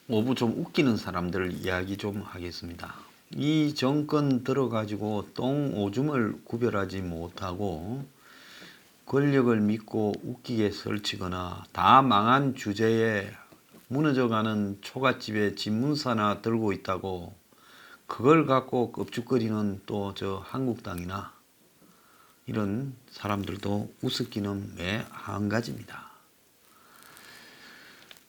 오부 좀 웃기는 사람들 이야기 좀 하겠습니다. 이 정권 들어가지고 똥 오줌을 구별하지 못하고 권력을 믿고 웃기게 설치거나 다 망한 주제에 무너져가는 초가집에 집문사나 들고 있다고 그걸 갖고 껍죽거리는 또 저 한국당이나 이런 사람들도 우습기는 매 한 가지입니다.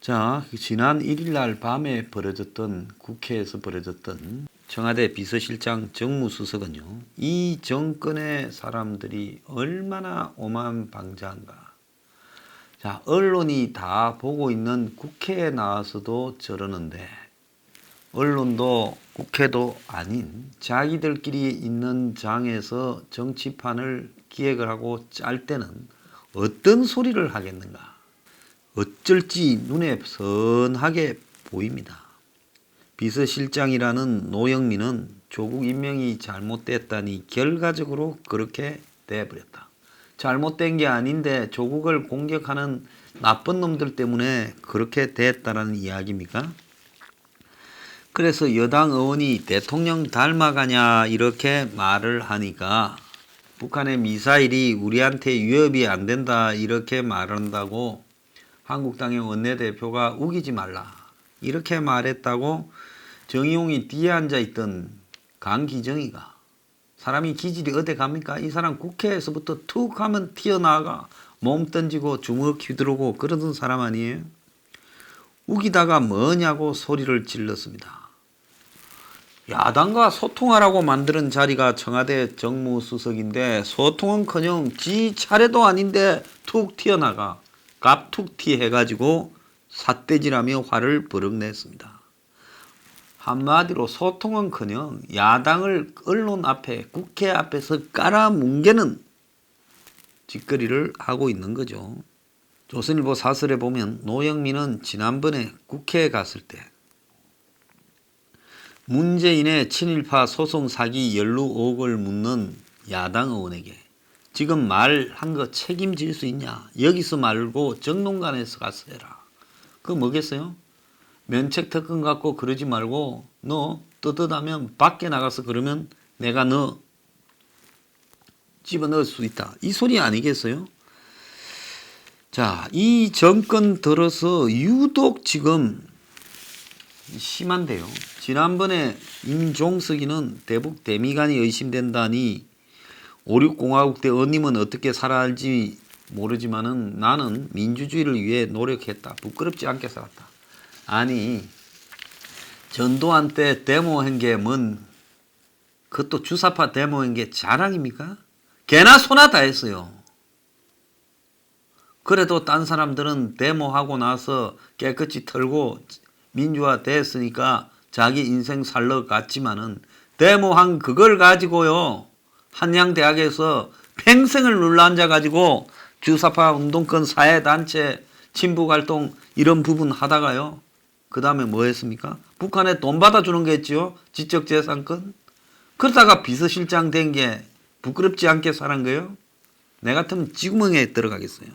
자, 지난 1일날 밤에 벌어졌던 국회에서 벌어졌던 청와대 비서실장 정무수석은요, 이 정권의 사람들이 얼마나 오만방자한가. 자, 언론이 다 보고 있는 국회에 나와서도 저러는데, 언론도 국회도 아닌 자기들끼리 있는 장에서 정치판을 기획을 하고 짤 때는 어떤 소리를 하겠는가. 어쩔지 눈에 선하게 보입니다. 비서실장이라는 노영민은 조국 임명이 잘못됐다니 결과적으로 그렇게 돼버렸다. 잘못된 게 아닌데 조국을 공격하는 나쁜 놈들 때문에 그렇게 됐다라는 이야기입니까? 그래서 여당 의원이 대통령 닮아가냐 이렇게 말을 하니까 북한의 미사일이 우리한테 위협이 안 된다 이렇게 말한다고 한국당의 원내대표가 우기지 말라 이렇게 말했다고 정의용이 뒤에 앉아있던 강기정이가 사람이 기질이 어디 갑니까? 이 사람 국회에서부터 툭 하면 튀어나가 몸 던지고 주먹 휘두르고 그러던 사람 아니에요? 우기다가 뭐냐고 소리를 질렀습니다. 야당과 소통하라고 만드는 자리가 청와대 정무수석인데 소통은커녕 지 차례도 아닌데 툭 튀어나가 갑툭튀 해가지고 삿대질하며 화를 버럭 냈습니다. 한마디로 소통은커녕 야당을 언론 앞에 국회 앞에서 깔아뭉개는 짓거리를 하고 있는 거죠. 조선일보 사설에 보면 노영민은 지난번에 국회에 갔을 때 문재인의 친일파 소송 사기 연루 의혹을 묻는 야당 의원에게 지금 말한 거 책임질 수 있냐? 여기서 말고 정론관에서 가서 해라. 그거 뭐겠어요? 면책 특권 갖고 그러지 말고 너 떳떳하면 밖에 나가서 그러면 내가 너 집어넣을 수 있다. 이 소리 아니겠어요? 자, 이 정권 들어서 유독 지금 심한데요. 지난번에 임종석이는 대북 대미간이 의심된다니 5.6공화국 때 언님은 어떻게 살아갈지 모르지만은 나는 민주주의를 위해 노력했다. 부끄럽지 않게 살았다. 아니 전두환 때 데모한 게 뭔 그것도 주사파 데모한 게 자랑입니까? 개나 소나 다 했어요. 그래도 딴 사람들은 데모하고 나서 깨끗이 털고 민주화 됐으니까 자기 인생 살러 갔지만은 데모한 그걸 가지고요. 한양대학에서 평생을 눌러앉아가지고 주사파 운동권 사회단체 친북활동 이런 부분 하다가요. 그 다음에 뭐 했습니까? 북한에 돈 받아주는 게 있죠. 지적재산권. 그러다가 비서실장 된 게 부끄럽지 않게 살은 거예요. 내 같으면 지구멍에 들어가겠어요.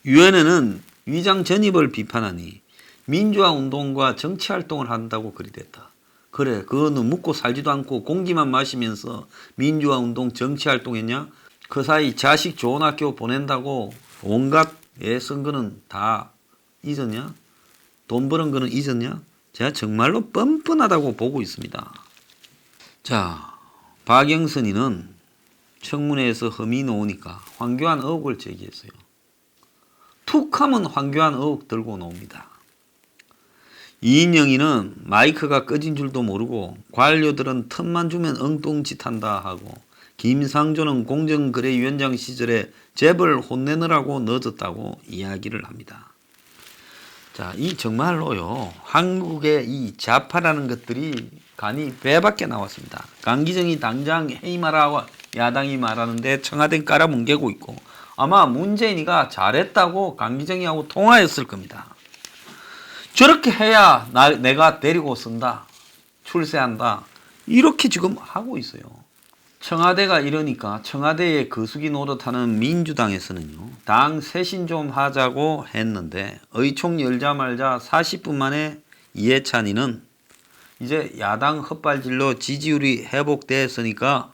유엔에는 위장 전입을 비판하니 민주화 운동과 정치활동을 한다고 그리 됐다. 그래, 그거는 묵고 살지도 않고 공기만 마시면서 민주화 운동 정치활동했냐? 그 사이 자식 좋은 학교 보낸다고 온갖 애쓴 거는 다 잊었냐? 돈 버는 거는 잊었냐? 제가 정말로 뻔뻔하다고 보고 있습니다. 자, 박영선이는 청문회에서 혐의 놓으니까 황교안 의혹을 제기했어요. 툭 하면 황교안 의혹 들고 나옵니다. 이인영이는 마이크가 꺼진 줄도 모르고 관료들은 틈만 주면 엉뚱짓 한다 하고 김상조는 공정거래위원장 시절에 재벌 혼내느라고 늦었다고 이야기를 합니다. 자, 이 정말로요. 한국의 이 좌파라는 것들이 간이 배밖에 나왔습니다. 강기정이 당장 해임하라고 야당이 말하는데 청와대는 깔아뭉개고 있고 아마 문재인이가 잘했다고 강기정이하고 통화했을 겁니다. 저렇게 해야 내가 데리고 쓴다. 출세한다. 이렇게 지금 하고 있어요. 청와대가 이러니까 청와대에 거수기 노릇하는 민주당에서는요. 당 쇄신 좀 하자고 했는데 의총 열자마자 40분 만에 이해찬이는 이제 야당 헛발질로 지지율이 회복됐으니까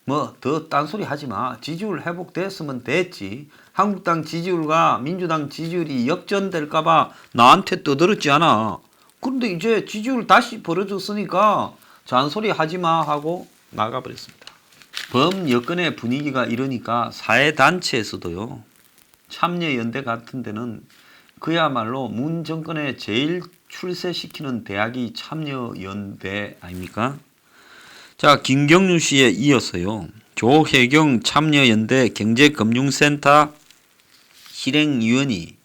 뭐 더 딴소리 하지마. 지지율 회복됐으면 됐지. 한국당 지지율과 민주당 지지율이 역전될까봐 나한테 떠들었지 않아. 그런데 이제 지지율 다시 벌어졌으니까 잔소리 하지마 하고 나가버렸습니다. 범여권의 분위기가 이러니까 사회단체에서도요. 참여연대 같은 데는 그야말로 문 정권에 제일 출세시키는 대학이 참여연대 아닙니까? 자, 김경률 씨에 이어서요. 조혜경 참여연대 경제금융센터 실행위원이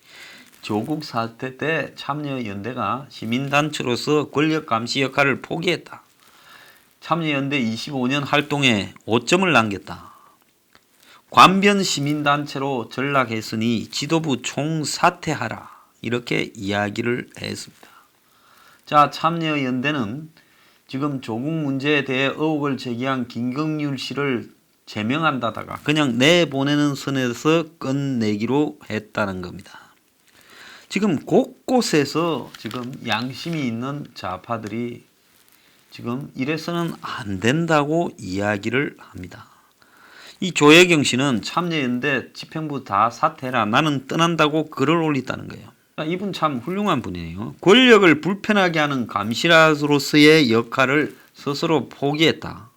조국 사태 때 참여연대가 시민단체로서 권력감시 역할을 포기했다. 참여연대 25년 활동에 오점을 남겼다. 관변 시민단체로 전락했으니 지도부 총사퇴하라. 이렇게 이야기를 했습니다. 자, 참여연대는 지금 조국 문제에 대해 의혹을 제기한 김경률 씨를 제명한다다가 그냥 내보내는 선에서 끝내기로 했다는 겁니다. 지금 곳곳에서 지금 양심이 있는 좌파들이 지금 이래서는 안 된다고 이야기를 합니다. 이 조혜경 씨는 참여연대 집행부 다 사퇴해라. 나는 떠난다고 글을 올렸다는 거예요. 이분 참 훌륭한 분이에요. 권력을 불편하게 하는 감시라로서의 역할을 스스로 포기했다.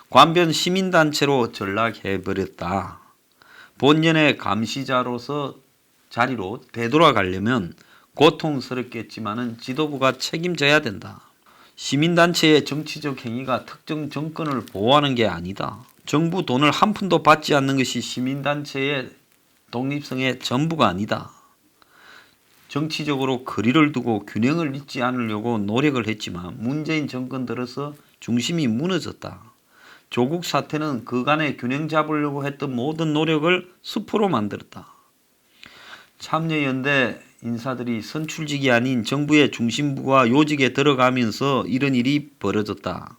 관변 시민단체로 전락해버렸다. 본연의 감시자로서 자리로 되돌아가려면 고통스럽겠지만은 지도부가 책임져야 된다. 시민단체의 정치적 행위가 특정 정권을 보호하는 게 아니다. 정부 돈을 한 푼도 받지 않는 것이 시민단체의 독립성의 전부가 아니다. 정치적으로 거리를 두고 균형을 잃지 않으려고 노력을 했지만 문재인 정권 들어서 중심이 무너졌다. 조국 사태는 그간의 균형 잡으려고 했던 모든 노력을 수포로 만들었다. 참여연대 인사들이 선출직이 아닌 정부의 중심부와 요직에 들어가면서 이런 일이 벌어졌다.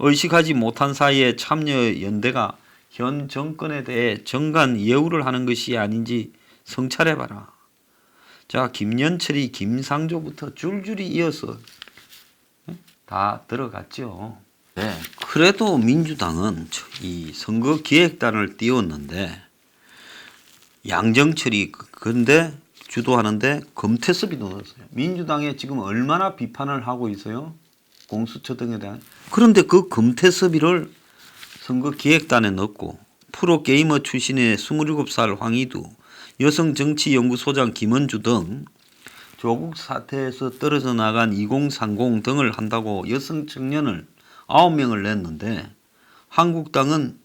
의식하지 못한 사이에 참여연대가 현 정권에 대해 정관 예우를 하는 것이 아닌지 성찰해봐라. 자, 김연철이 김상조부터 줄줄이 이어서 다 들어갔죠. 네, 그래도 민주당은 이 선거 기획단을 띄웠는데 양정철이 근데 주도하는데 금태섭이 넣었어요. 민주당에 지금 얼마나 비판을 하고 있어요? 공수처 등에 대한. 그런데 그 금태섭이를 선거 기획단에 넣고 프로게이머 출신의 27살 황희두, 여성정치연구소장 김은주 등 조국 사태에서 떨어져 나간 2030 등을 한다고 여성 청년을 9명을 냈는데 한국당은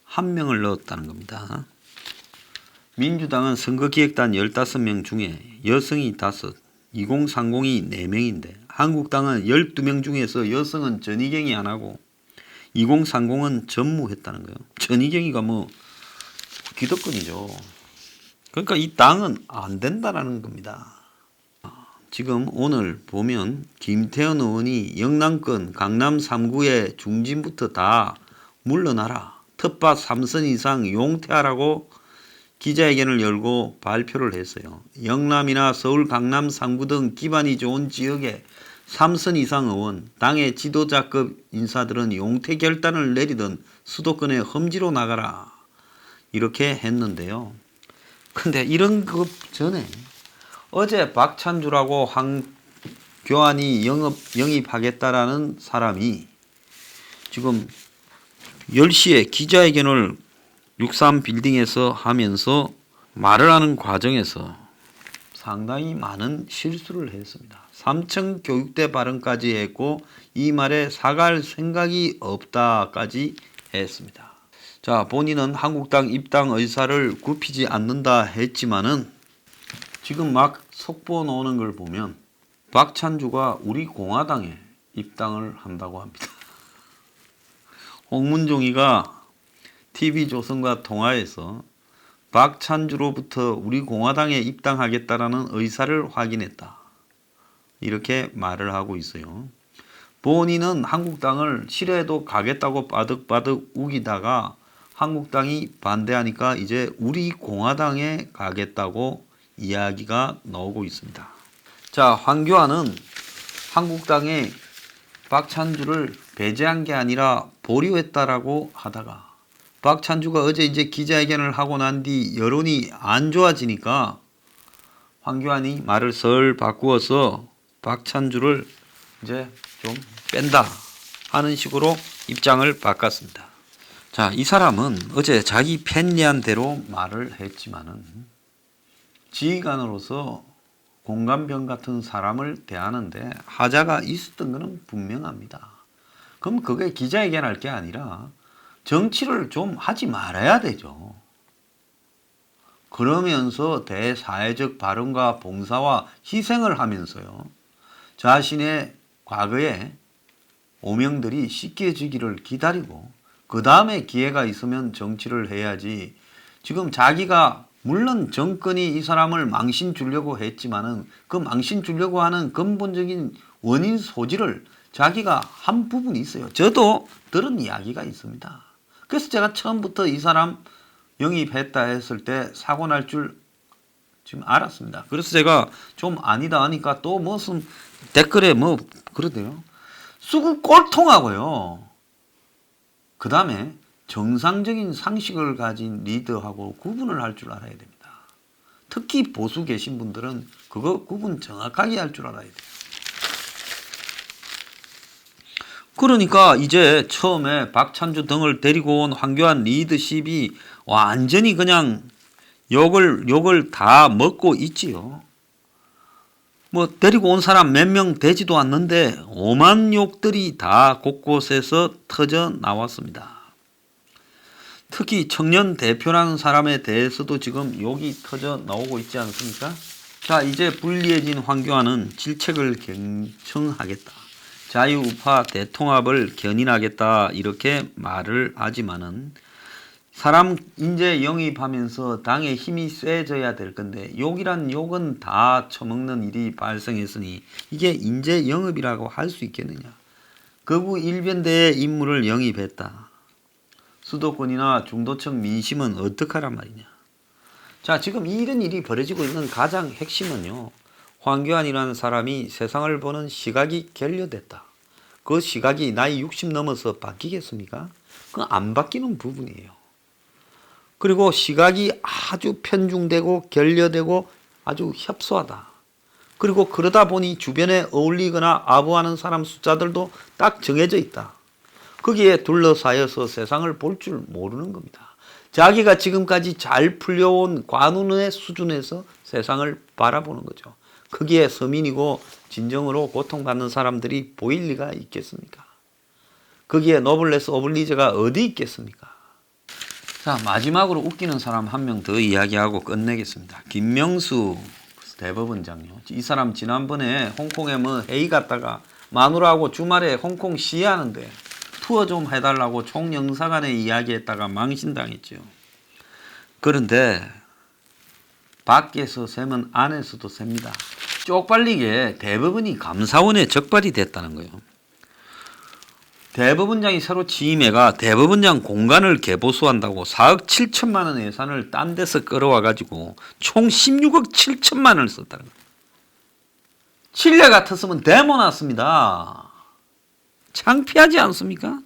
1명을 넣었다는 겁니다. 민주당은 선거기획단 15명 중에 여성이 5, 2030이 4명인데 한국당은 12명 중에서 여성은 전희경이 안 하고 2030은 전무했다는 거예요. 전희경이가 뭐 기득권이죠. 그러니까 이 당은 안 된다라는 겁니다. 지금 오늘 보면 김태현 의원이 영남권 강남 3구의 중진부터 다 물러나라. 텃밭 3선 이상 용퇴하라고 기자회견을 열고 발표를 했어요. 영남이나 서울 강남 3구 등 기반이 좋은 지역에 3선 이상 의원, 당의 지도자급 인사들은 용퇴 결단을 내리던 수도권에 험지로 나가라. 이렇게 했는데요. 근데 이런 것 전에 어제 박찬주라고 황교안이 영입하겠다라는 사람이 지금 10시에 기자회견을 63 빌딩에서 하면서 말을 하는 과정에서 상당히 많은 실수를 했습니다. 삼청 교육대 발언까지 했고 이 말에 사과할 생각이 없다까지 했습니다. 자, 본인은 한국당 입당 의사를 굽히지 않는다 했지만은 지금 막 속보 나오는 걸 보면 박찬주가 우리 공화당에 입당을 한다고 합니다. 홍문종이가 TV조선과 통화해서 박찬주로부터 우리 공화당에 입당하겠다라는 의사를 확인했다. 이렇게 말을 하고 있어요. 본인은 한국당을 싫어해도 가겠다고 바득바득 우기다가 한국당이 반대하니까 이제 우리 공화당에 가겠다고 이야기가 나오고 있습니다. 자, 황교안은 한국당에 박찬주를 배제한 게 아니라 보류했다라고 하다가 박찬주가 어제 이제 기자회견을 하고 난 뒤 여론이 안 좋아지니까 황교안이 말을 설 바꾸어서 박찬주를 이제 좀 뺀다 하는 식으로 입장을 바꿨습니다. 자, 이 사람은 어제 자기 편리한 대로 말을 했지만은 지휘관으로서 공감병 같은 사람을 대하는데 하자가 있었던 것은 분명합니다. 그럼 그게 기자회견할 게 아니라 정치를 좀 하지 말아야 되죠. 그러면서 대사회적 발언과 봉사와 희생을 하면서요. 자신의 과거에 오명들이 씻겨지기를 기다리고 그 다음에 기회가 있으면 정치를 해야지. 지금 자기가 물론 정권이 이 사람을 망신 주려고 했지만은 그 망신 주려고 하는 근본적인 원인 소지를 자기가 한 부분이 있어요. 저도 들은 이야기가 있습니다. 그래서 제가 처음부터 이 사람 영입했다 했을 때 사고 날 줄 지금 알았습니다. 그래서 제가 좀 아니다 하니까 또 무슨 댓글에 뭐 그러대요. 수구 꼴통하고요. 그 다음에 정상적인 상식을 가진 리더하고 구분을 할 줄 알아야 됩니다. 특히 보수 계신 분들은 그거 구분 정확하게 할 줄 알아야 돼요. 그러니까 이제 처음에 박찬주 등을 데리고 온 황교안 리더십이 완전히 그냥 욕을 다 먹고 있지요. 뭐 데리고 온 사람 몇 명 되지도 않는데 오만 욕들이 다 곳곳에서 터져 나왔습니다. 특히 청년 대표라는 사람에 대해서도 지금 욕이 터져 나오고 있지 않습니까? 자, 이제 불리해진 황교안은 질책을 경청하겠다. 자유우파 대통합을 견인하겠다 이렇게 말을 하지만은 사람 이제 영입하면서 당의 힘이 세져야 될 건데 욕이란 욕은 다 처먹는 일이 발생했으니 이게 인재 영입이라고 할 수 있겠느냐. 극우 일변대의 인물을 영입했다. 수도권이나 중도층 민심은 어떡하란 말이냐. 자, 지금 이런 일이 벌어지고 있는 가장 핵심은요. 황교안이라는 사람이 세상을 보는 시각이 결여됐다. 그 시각이 나이 60 넘어서 바뀌겠습니까? 그건 안 바뀌는 부분이에요. 그리고 시각이 아주 편중되고 결여되고 아주 협소하다. 그리고 그러다 보니 주변에 어울리거나 아부하는 사람 숫자들도 딱 정해져 있다. 거기에 둘러싸여서 세상을 볼 줄 모르는 겁니다. 자기가 지금까지 잘 풀려온 관운의 수준에서 세상을 바라보는 거죠. 거기에 서민이고 진정으로 고통받는 사람들이 보일 리가 있겠습니까? 거기에 노블레스 오블리제가 어디 있겠습니까? 자, 마지막으로 웃기는 사람 한 명 더 이야기하고 끝내겠습니다. 김명수 대법원장요. 이 사람 지난번에 홍콩에 뭐 회의 갔다가 마누라하고 주말에 홍콩 시위하는데 투어 좀 해달라고 총영사관에 이야기했다가 망신당했죠. 그런데 밖에서 세면 안에서도 셉니다. 쪽팔리게 대법원이 감사원에 적발이 됐다는 거예요. 대법원장이 새로 취임해가 대법원장 공간을 개보수한다고 4억 7천만 원 예산을 딴 데서 끌어와가지고 총 16억 7천만 원을 썼다는 거예요. 칠레 같았으면 데모 났습니다. 창피하지 않습니까?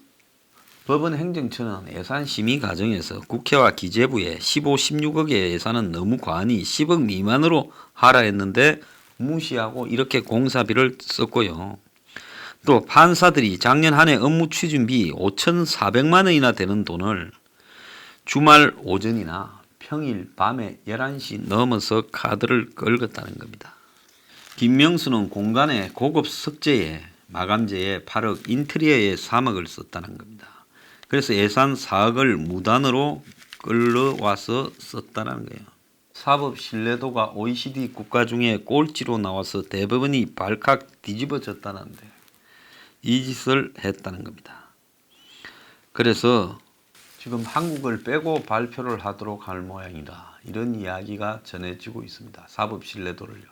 법원 행정처는 예산 심의 과정에서 국회와 기재부에 15, 16억의 예산은 너무 과하니 10억 미만으로 하라 했는데 무시하고 이렇게 공사비를 썼고요. 또 판사들이 작년 한 해 업무 추진비 5,400만 원이나 되는 돈을 주말 오전이나 평일 밤에 11시 넘어서 카드를 긁었다는 겁니다. 김명수는 공간에 고급 석재에 마감재에 8억, 인테리어에 3억을 썼다는 겁니다. 그래서 예산 4억을 무단으로 끌러와서 썼다는 거예요. 사법 신뢰도가 OECD 국가 중에 꼴찌로 나와서 대법원이 발칵 뒤집어졌다는데 이 짓을 했다는 겁니다. 그래서 지금 한국을 빼고 발표를 하도록 할 모양이다. 이런 이야기가 전해지고 있습니다. 사법 신뢰도를요.